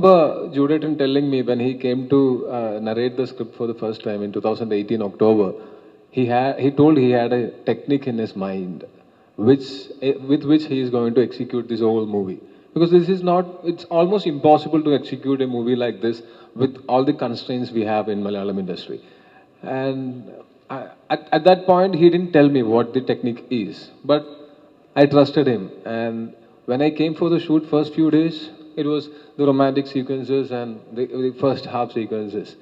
remember Jude Anthony telling me when he came to narrate the script for the first time in 2018 October, he told he had a technique in his mind, which with which he is going to execute this whole movie. Because this is not, it's almost impossible to execute a movie like this with all the constraints we have in Malayalam industry. And at that point, he didn't tell me what the technique is, but I trusted him. And when I came for the shoot, first few days, it was the romantic sequences and the first half sequences.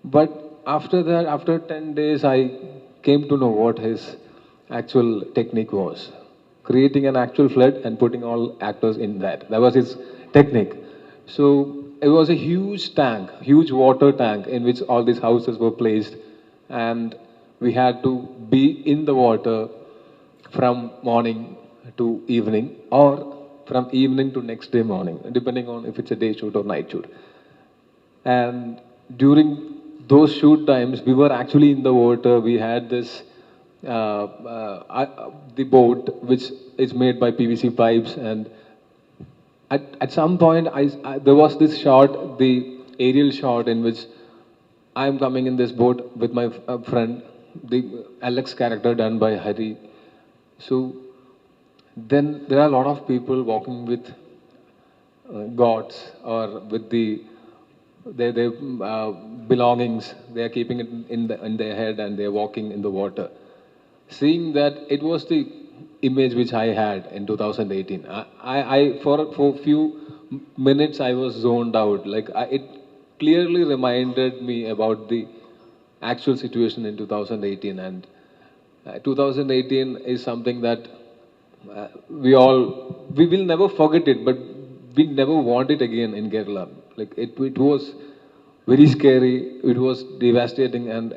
But after that, after 10 days, I came to know what his actual technique was. Creating an actual flood and putting all actors in that. That was his technique. So it was a huge tank, huge water tank in which all these houses were placed. And we had to be in the water from morning to evening or from evening to next day morning, depending on if it's a day shoot or night shoot. And during those shoot times, we were actually in the water. We had this, the boat, which is made by PVC pipes. And at some point, there was this shot, the aerial shot, in which I'm coming in this boat with my friend, the Alex character done by Hari. So then there are a lot of people walking with gods or with their belongings. They are keeping it in their head and they are walking in the water. Seeing that, it was the image which I had in 2018. For few minutes I was zoned out. Like it clearly reminded me about the actual situation in 2018, and 2018 is something that we will never forget it, but we never want it again in Kerala. Like it was very scary, it was devastating, and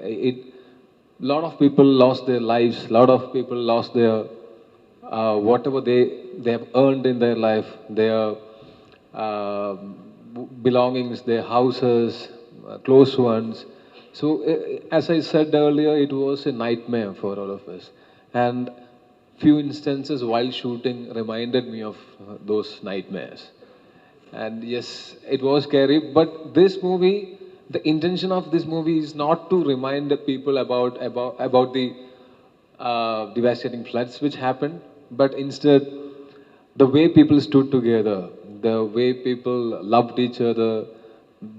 lot of people lost their lives, lot of people lost their whatever they have earned in their life, their uh, belongings, their houses, close ones. So, as I said earlier, it was a nightmare for all of us. And few instances while shooting reminded me of those nightmares. And yes, it was scary. But this movie, the intention of this movie is not to remind the people about the devastating floods which happened, but instead the way people stood together, the way people loved each other.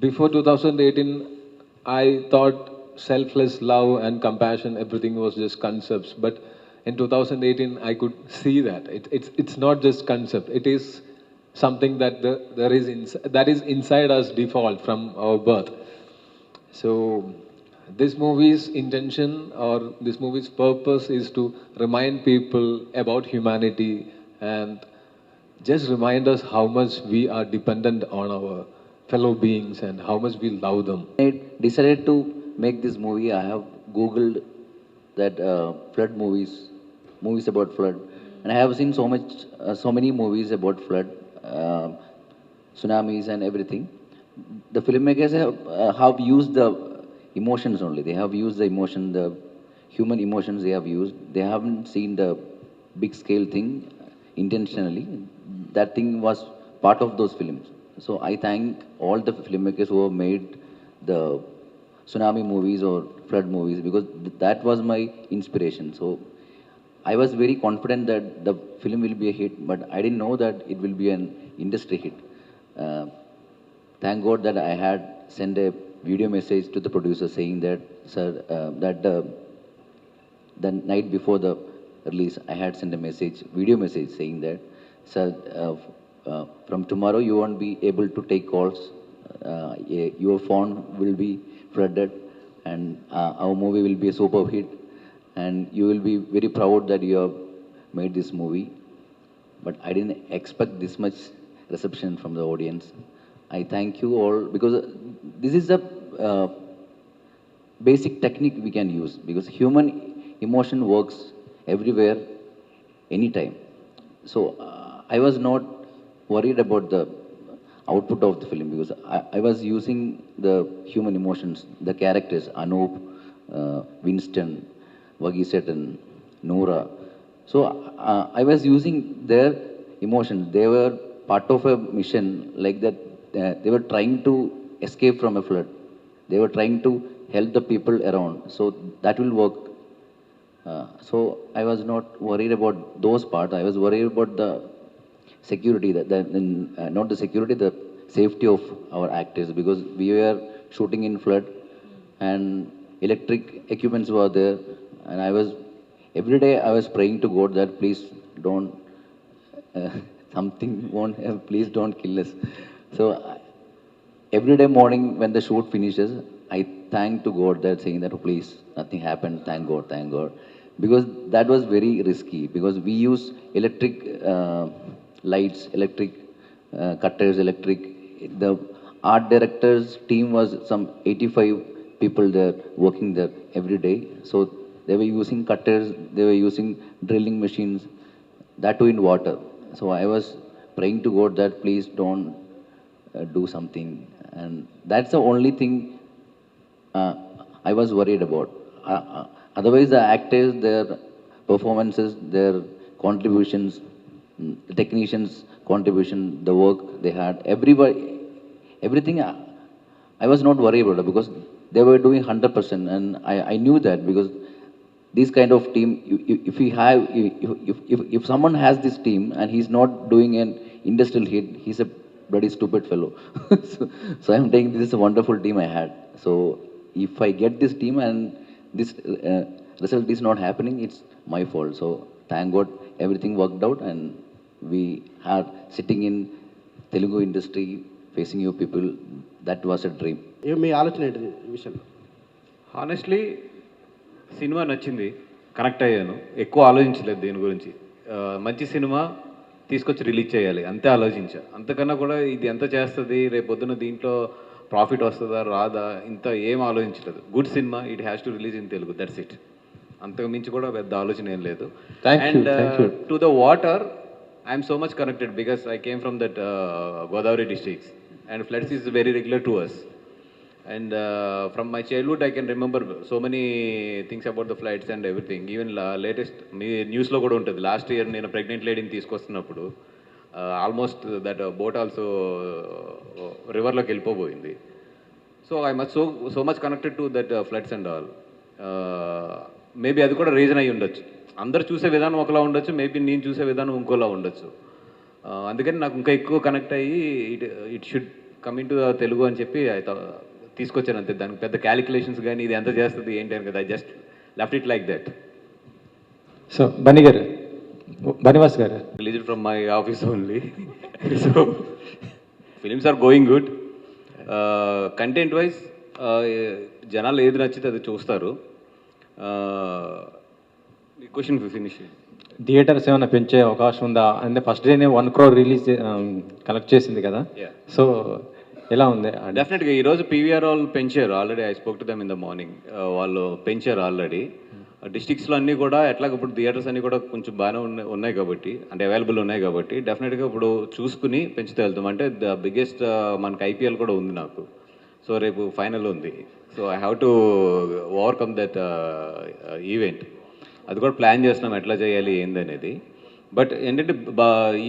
Before 2018, I thought selfless love and compassion, everything was just concepts. But in 2018, I could see that it's not just concept. It is something that that is inside us default from our birth. So this movie's intention or this movie's purpose is to remind people about humanity and just remind us how much we are dependent on our fellow beings and how much we love them. I decided to make this movie. I have googled that flood movies about flood, and I have seen so many movies about flood, tsunamis, and everything. The filmmakers have used the emotions only. They have used the emotion, the human emotions. They have used. They haven't seen the big scale thing intentionally. That thing was part of those films. So I thank all the filmmakers who have made the tsunami movies or flood movies because that was my inspiration. So I was very confident that the film will be a hit, but I didn't know that it will be an industry hit. Uh, Thank God that I had sent a video message to the producer saying that, sir, that the night before the release, I had sent a message, video message saying that, sir, from tomorrow you won't be able to take calls. Your phone will be flooded, and our movie will be a super hit, and you will be very proud that you have made this movie. But I didn't expect this much reception from the audience. I thank you all because this is the basic technique we can use because human emotion works everywhere, anytime. So I was not worried about the output of the film because I was using the human emotions, the characters, Anup, Winston, Vagisetan, Noora. So I was using their emotions. They were part of a mission like that they were trying to escape from a flood. They were trying to help the people around. So that will work. So I was not worried about those parts. I was worried about the security, not the security, the safety of our actors, because we were shooting in flood and electric equipments were there, and every day I was praying to God that please don't, uh, something won't have, please don't kill us. So every day morning when the shoot finishes, I thank to God that saying that, oh, please, nothing happened, thank God. Because that was very risky, because we use electric lights, electric cutters, the art director's team was some 85 people there working there every day. So they were using cutters, they were using drilling machines, that too in water. So I was praying to God that please don't do something. And that's the only thing uh, I was worried about. Otherwise, the actors, their performances, their contributions, the technicians' contribution, the work they had, everybody, everything, I was not worried about it because they were doing 100%, and I knew that because this kind of team, if we have, if someone has this team and he's not doing an industrial hit, he's a bloody stupid fellow. So I'm saying this is a wonderful team I had. So if I get this team and this result is not happening, it's my fault. So thank God everything worked out, and we are sitting in Telugu industry facing you people. That was a dream. మీ ఆలోచన ఏంటిది ఈ విషయంలో? Honestly cinema నచ్చింది, connect అయ్యాను, ఎక్కువ ఆలోచించలేదు దీని గురించి. మంచి సినిమా తీసుకొచ్చి రిలీజ్ చేయాలి అంతే ఆలోచించా. అంతకన్నా కూడా ఇది ఎంత చేస్తుంది, రేపు పొద్దున్న దీంట్లో ప్రాఫిట్ వస్తుందా రాదా ఇంత ఏం ఆలోచించలేదు. Good cinema, it has to release in Telugu, that's it. అంతకు మించి కూడా పెద్ద ఆలోచన ఏం లేదు. And to the water I'm so much connected because I came from that Godavari districts and floods is very regular to us. And from my childhood, I can remember so many things about the floods and everything. Even latest news lo kuda untadi. Last year nenu pregnant lady ni తీసుకొస్తున్నప్పుడు almost that boat also river loki వెళ్ళిపోయింది. So I must so much connected to that floods and all. Maybe అది కూడా reason అయి ఉండొచ్చు. అందరు చూసే విధానం ఒకలా ఉండొచ్చు, మేబీ నేను చూసే విధానం ఇంకోలా ఉండొచ్చు. అందుకని నాకు ఇంకా ఎక్కువ కనెక్ట్ అయ్యి it should come in to Telugu అని చెప్పి తీసుకొచ్చాను అంతే. దానికి పెద్ద క్యాలిక్యులేషన్స్ కానీ ఇది ఎంత చేస్తుంది ఏంటి అని కదా, I just left it like that. So Bunny Vas గారు released from my office only. So films are going good. Content wise జనాలు ఏది నచ్చితే అది చూస్తారు. Question finish. థియేటర్స్ ఏమైనా పెంచే అవకాశం ఉందా? అంటే ఫస్ట్ డేనే 1 crore రిలీజ్ కలెక్ట్ చేసింది కదా, సో ఎలా ఉంది? డెఫినెట్గా ఈరోజు పీవీఆర్ వాళ్ళు పెంచారు already. I spoke to them in the morning. వాళ్ళు పెంచారు ఆల్రెడీ. డిస్ట్రిక్ట్స్లో అన్నీ కూడా ఎట్లాగ ఇప్పుడు థియేటర్స్ అన్నీ కూడా కొంచెం బాగానే ఉన్నాయి కాబట్టి, అంటే అవైలబుల్ ఉన్నాయి కాబట్టి డెఫినెట్గా ఇప్పుడు చూసుకుని పెంచుతూ వెళ్తాం. అంటే ద బిగ్గెస్ట్ మనకి ఐపీఎల్ కూడా ఉంది నాకు. సో రేపు ఫైనల్ ఉంది. So I have to overcome that event. అది కూడా ప్లాన్ చేస్తున్నాం ఎట్లా చేయాలి ఏందనేది. బట్ ఏంటంటే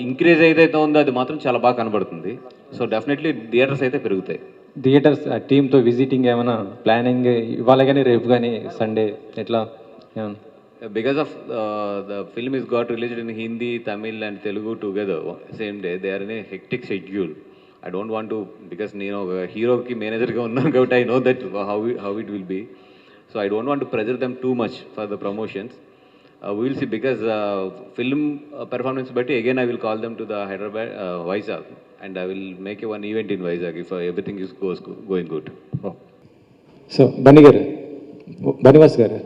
ఇంక్రీజ్ ఏదైతే ఉందో అది మాత్రం చాలా బాగా కనబడుతుంది. సో డెఫినెట్లీ థియేటర్స్ అయితే పెరుగుతాయి. థియేటర్స్ టీమ్తో విజిటింగ్ ఏమైనా ప్లానింగ్ ఇవాళ కానీ రేపు కానీ సండే ఎట్లా? Because of the film is got released in Hindi, Tamil and Telugu together same day. They are in a hectic schedule. I don't want to, because నేను ఒక హీరోకి మేనేజర్గా ఉన్నాను కాబట్టి I know that how it will be. So I don't want to pressure them too much for the promotions. We will see, because film performance batti again I will call them to the Hyderabad, Vizag, and I will make one event in Vizag if everything is going good. So Bunny Vas గారు,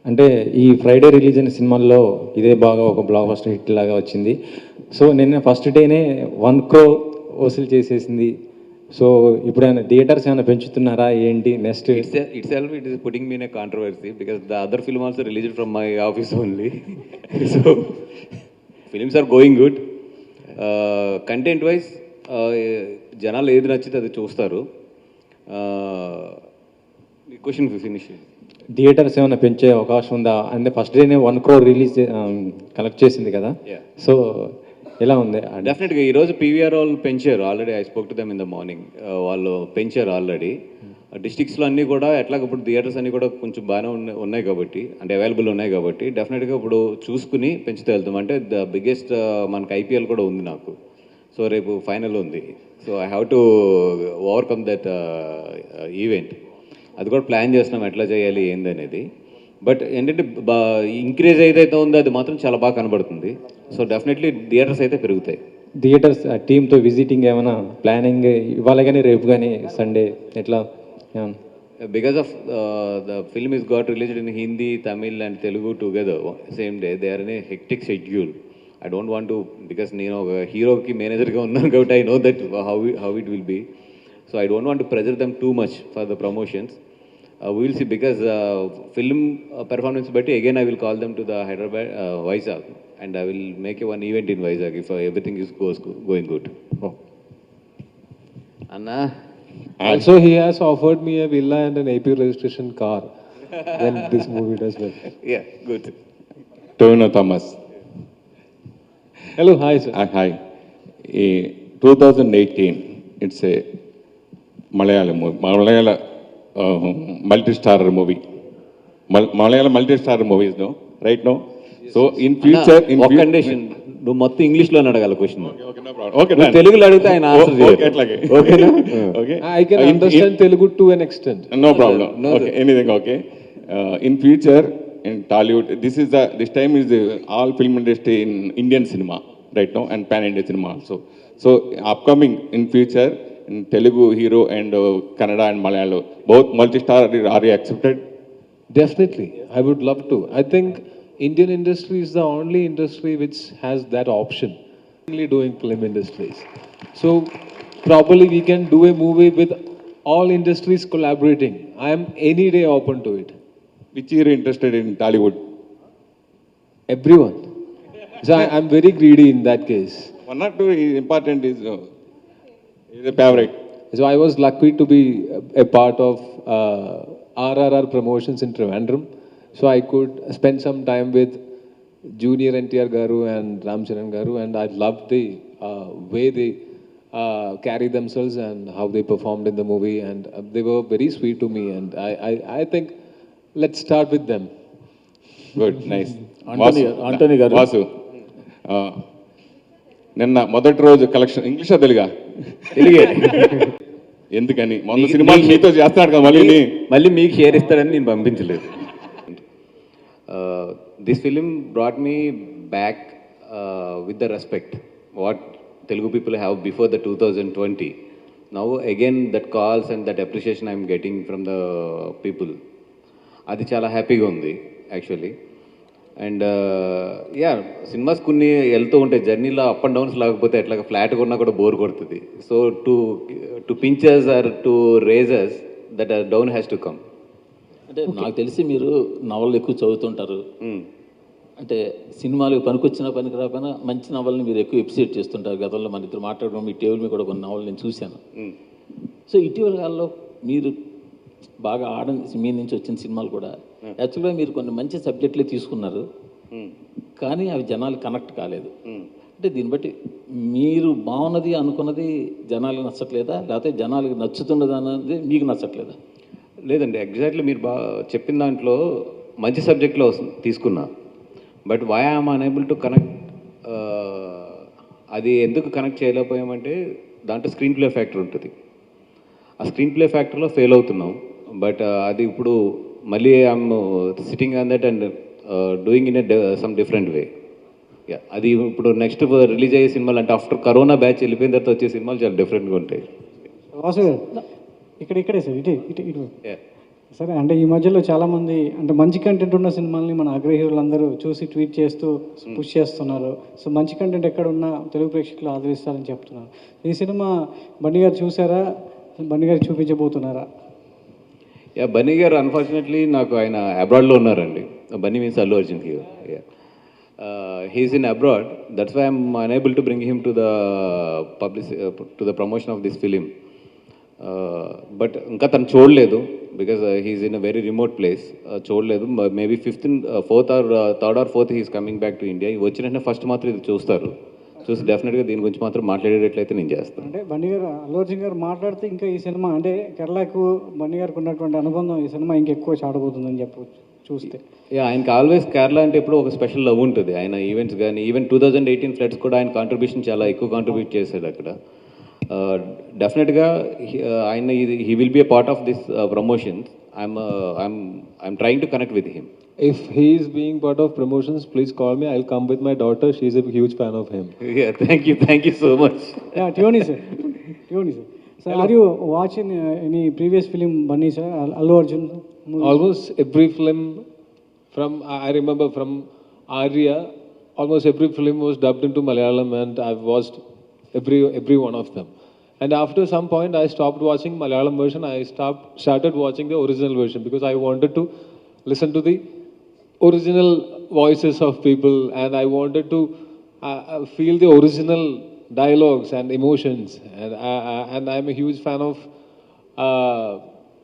అంటే ఈ Friday release అయిన సినిమాల్లో ఇదే బాగా ఒక block buster hit లాగా వచ్చింది. సో నిన్న ఫస్ట్ డేనే 1 crore వసూలు చేసేసింది. సో ఇప్పుడు థియేటర్స్ ఏమైనా పెంచుతున్నారా ఏంటి next? Itself it is putting me in a controversy because the other film also released from my office only. So films are going good. Content wise జనాలు ఏది నచ్చితే అది చూస్తారు. Question finish. థియేటర్స్ ఏమైనా పెంచే అవకాశం ఉందా? అంటే ఫస్ట్ డేనే 1 crore రిలీజ్ కలెక్ట్ చేసింది కదా, సో ఎలా ఉంది? డెఫినెట్గా ఈరోజు పీవీఆర్ వాళ్ళు పెంచారు already. I spoke to them in the morning. వాళ్ళు పెంచారు ఆల్రెడీ. డిస్ట్రిక్ట్స్లో అన్నీ కూడా ఎట్లాగ ఇప్పుడు థియేటర్స్ అన్నీ కూడా కొంచెం బాగానే ఉన్నాయి కాబట్టి, అంటే అవైలబుల్ ఉన్నాయి కాబట్టి డెఫినెట్గా ఇప్పుడు చూసుకుని పెంచుతూ వెళ్తాం. అంటే ద బిగ్గెస్ట్ మనకి ఐపీఎల్ కూడా ఉంది నాకు. సో రేపు ఫైనల్ ఉంది. So I have to overcome that event. అది కూడా ప్లాన్ చేస్తున్నాం ఎట్లా చేయాలి ఏందనేది. బట్ ఏంటంటే ఇంక్రీజ్ ఏదైతే ఉందో అది మాత్రం చాలా బాగా కనబడుతుంది. సో డెఫినెట్లీ థియేటర్స్ అయితే పెరుగుతాయి. థియేటర్స్ టీమ్తో విజిటింగ్ ఏమైనా ప్లానింగ్ ఇవాళ కానీ రేపు కానీ సండే ఎట్లా? Because of the film is got released in Hindi, Tamil and Telugu together same day, they are in a hectic schedule. I don't want to, because నేను ఒక హీరోకి మేనేజర్గా ఉన్నాను కాబట్టి I know that how it will be. So I don't want to pressure them too much for the promotions. We will see, because film performance batti again I will call them to the Hyderabad, Vizag, and I will make one event in Vizag if everything is going good. Oh. Anna. Also, he has offered me a villa and an AP registration car when this movie does well. Yeah, good. Tovino Thomas. Hello, hi sir. Hi. 2018, it's a Malayalam movie, Malayalam multi-star movie. Malayalam multi-star movies, no? Right now? So, in future... One condition. నువ్వు మొత్తం ఇంగ్లీష్లో అడగాలి question. Okay, తెలుగులో అడిగితే ఆయన answer చేయాలి. ఓకేనా? Okay. I can understand Telugu to an extent. No problem. Okay, anything okay. In future, in Tollywood, this time is all film industry in Indian cinema right now and pan-India cinema also. So upcoming in future, in Telugu hero and Kannada and Malayalam, both multi-star are you accepted? Definitely, I would love to. I think Indian industry is the only industry which has that option. Only doing film industries. So probably we can do a movie with all industries collaborating. I am any day open to it. Which hero interested in Tollywood? Everyone. So I am very greedy in that case. One or two is important is a favorite. So I was lucky to be a part of RRR promotions in Trivandrum. So I could spend some time with Junior NTR Garu and Ram Charan Garu, and I loved the way they carry themselves and how they performed in the movie, and they were very sweet to me, and I think let's start with them. Good, nice. Anthony Garu. Vasu. నిన్న మొదటి రోజు collection ఇంగ్లీషా తెలుగా? తెలుగే. ఎందుకని మొన్న cinema మీతో చేస్తాడు కదా, మళ్ళీ మీకు షేర్ ఇస్తాడని నేను పంపించలేదు. This film brought me back with the respect what Telugu people have before the 2020. Now again that calls and that appreciation I am getting from the people. అది చాలా హ్యాపీగా ఉంది యాక్చువల్లీ. అండ్ యా, సినిమాస్ కొన్ని వెళ్తూ ఉంటాయి జర్నీలో, up and downs లేకపోతే ఎట్లాగా ఫ్లాట్గా ఉన్నా కూడా బోర్ కొడుతుంది. So two pinchers are two razors that down has to come. అంటే నాకు తెలిసి మీరు నవళ్ళు ఎక్కువ చదువుతుంటారు. అంటే సినిమాలకు పనికొచ్చిన పనికి రాకపోయినా మంచి నవల్ని మీరు ఎక్కువ ఎప్రిషియేట్ చేస్తుంటారు. గతంలో మన ఇద్దరు మాట్లాడడం మీ టేబుల్ మీద కూడా కొన్ని నవలు నేను చూశాను. సో ఇటీవల కాలంలో మీరు బాగా మీ నుంచి వచ్చిన సినిమాలు కూడా యాక్చువల్గా మీరు కొన్ని మంచి సబ్జెక్టులే తీసుకున్నారు, కానీ అవి జనాలు కనెక్ట్ కాలేదు. అంటే దీన్ని బట్టి మీరు బాగున్నది అనుకున్నది జనాలకు నచ్చట్లేదా, లేకపోతే జనాలకు నచ్చుతున్నది అన్నది మీకు నచ్చట్లేదా? లేదండి, ఎగ్జాక్ట్లీ మీరు చెప్పిన దాంట్లో మంచి సబ్జెక్ట్లో తీసుకున్నా. But why I'm unable to connect, అది ఎందుకు కనెక్ట్ చేయలేకపోయామంటే దాంట్లో స్క్రీన్ ప్లే ఫ్యాక్టర్ ఉంటుంది. ఆ స్క్రీన్ ప్లే ఫ్యాక్టర్లో ఫెయిల్ అవుతున్నాం. బట్ అది ఇప్పుడు మళ్ళీ I'm sitting on that and doing in some different way. అది ఇప్పుడు నెక్స్ట్ రిలీజ్ అయ్యే సినిమాలు అంటే ఆఫ్టర్ కరోనా బ్యాచ్ వెళ్ళిపోయిన తర్వాత వచ్చే సినిమాలు చాలా డిఫరెంట్గా ఉంటాయి. ఇక్కడే సార్ ఇటు సరే. అంటే ఈ మధ్యలో చాలామంది అంటే మంచి కంటెంట్ ఉన్న సినిమాల్ని మన అగ్రహీరులందరూ చూసి ట్వీట్ చేస్తూ పుష్ చేస్తున్నారు. సో మంచి కంటెంట్ ఎక్కడ ఉన్నా తెలుగు ప్రేక్షకులు ఆదరిస్తారని చెప్తున్నారు. ఈ సినిమా బన్నీ గారు చూసారా, బన్నీ గారు చూపించబోతున్నారా? బన్నీ గారు అన్ఫార్చునేట్లీ నాకు ఆయన అబ్రాడ్లో ఉన్నారండి. Bunny means Allu Arjun hero. He's in abroad, that's why I'm unable to bring him to the promotion of this film. But ఇంకా తను చూడలేదు, because he's in a very remote place. చూడలేదు. Maybe 4th or 3rd or 4th he's coming back to India. వచ్చిన first మాత్రం ఇది చూస్తారు. చూసి డెఫినెట్గా దీని గురించి మాత్రం మాట్లాడేటట్లయితే నేను చేస్తాను. అంటే బన్నీ గారు, అల్లు అర్జున్ గారు మాట్లాడితే ఇంకా ఈ సినిమా అంటే కేరళకు బన్నీ గారికి ఉన్నటువంటి అనుబంధం ఈ సినిమా ఇంకెక్కువ చాటబోతుందని చెప్పవచ్చు చూస్తే. ఆయనకి ఆల్వేస్ కేరళ అంటే ఎప్పుడు ఒక స్పెషల్ లవ్ ఉంటుంది. ఆయన ఈవెంట్స్ కానీ ఈవెన్ 2018 ఫ్లడ్స్ కూడా ఆయన కాంట్రిబ్యూషన్ చాలా ఎక్కువ కాంట్రిబ్యూట్ చేశాడు అక్కడ. డెఫినెట్గా ఆయన he will be a part of this promotions. I'm trying to connect with him. If he is being part of promotions, please call me. I'll come with my daughter. She's a huge fan of him. Yeah, thank you so much. Yeah, Tioni sir. Sir, are you watching any previous film, Bunny sir, Allu Arjun movies? Almost every film from, I remember from Arya, almost every film was dubbed into Malayalam, and I've watched every one of them. And after some point, I stopped watching Malayalam version. I started watching the original version because I wanted to listen to the original voices of people, and I wanted to feel the original dialogues and emotions, and I'm a huge fan of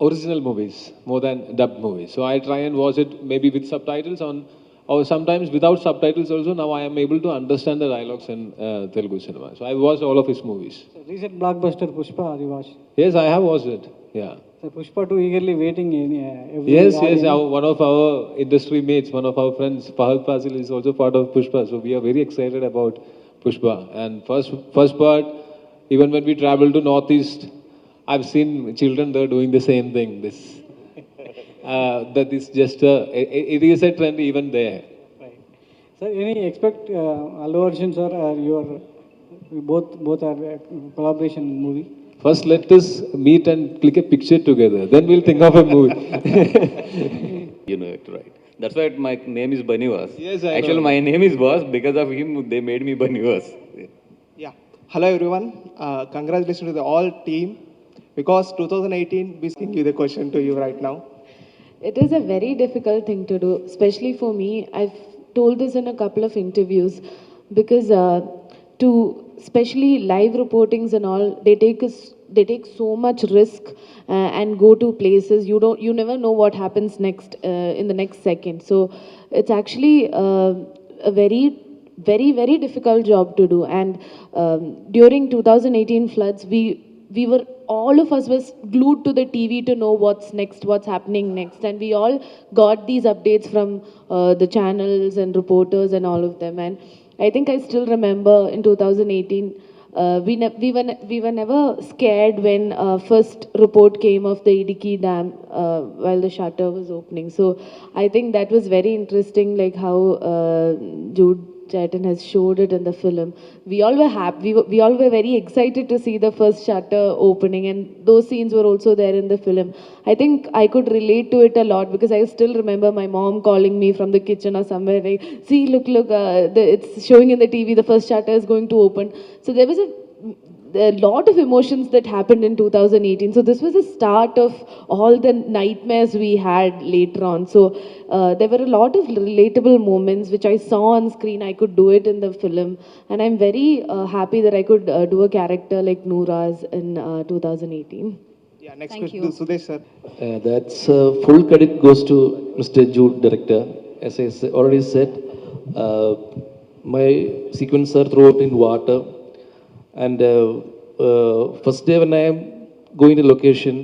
original movies more than dubbed movies. So I try and watch it maybe with subtitles on, or sometimes without subtitles also. Now I am able to understand the dialogues in Telugu cinema. So I watched all of his movies. So recent blockbuster Pushpa, have you watched? Yes, I have watched it. Yeah. So Pushpa 2 eagerly waiting in every Yes. One of our industry mates, one of our friends, Fahad Fazil, is also part of Pushpa. So we are very excited about Pushpa. And first part, even when we travel to Northeast, I've seen children there doing the same thing. That is just it is a trend even there. Right. Sir, any expect Allu Arjun sir, both are collaboration movie? First, let us meet and click a picture together. Then we'll think of a movie. You know it, right? That's why my name is Baniwas. Yes, I Actually, know. my name is Boss. Because of him, they made me Baniwas. Yeah. Hello everyone. Congratulations to the all team. Because 2018, we can give the question to you right now. It is a very difficult thing to do, especially for me. I've told this in a couple of interviews because especially live reportings and all, they take so much risk and go to places you never know what happens next in the next second. So it's actually a very very difficult job to do. And during 2018 floods, we were, all of us was glued to the TV to know what's next, what's happening next, and we all got these updates from the channels and reporters and all of them. And I think I still remember in 2018, we were never scared when first report came of the Idiki Dam while the shutter was opening. So I think that was very interesting, like how Jude Anthony has showed it in the film. We all were happy. We all were very excited to see the first shutter opening, and those scenes were also there in the film. I think I could relate to it a lot because I still remember my mom calling me from the kitchen or somewhere, like, "See, look, it's showing in the TV. The first shutter is going to open." So there was a lot of emotions that happened in 2018. So this was the start of all the nightmares we had later on. So there were a lot of relatable moments which I saw on screen. I could do it in the film, and I'm very happy that I could do a character like Nooraz in 2018. Yeah, next Thank question you. to Sudesh sir. That's full credit goes to Mr. Jude, director. As I already said, my sequence are throughout in water. And first day when I am going to location,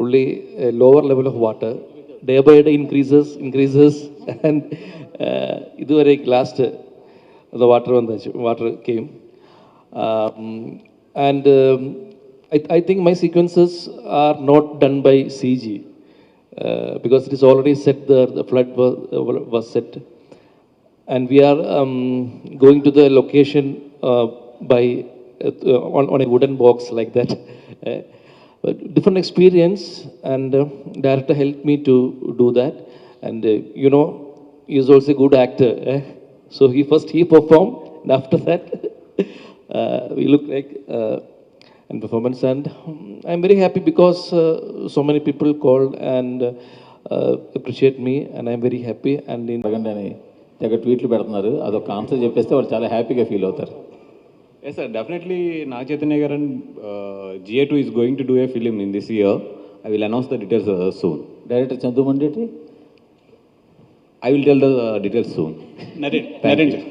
only a lower level of water. Day by day increases, and iduvarai last the water came. I think my sequences are not done by CG because it is already set. The flood was set, and we are going to the location by. On a wooden box like that. But different experience, and director helped me to do that. And he is also a good actor. So he performed, and after that we look like in performance. And I'm very happy because so many people called and appreciate me, and I'm very happy. And తెగ ట్వీట్లు పెడుతున్నారు, అదొక answer చెప్పేస్తే వాళ్ళు చాలా హ్యాపీగా feel అవుతారు. Yes, sir. Definitely, Nag Chaitanya Garan, GA2 is going to do a film in this year. I will announce the details soon. Director Chandoo Mondeti I will tell the details soon. Narendra.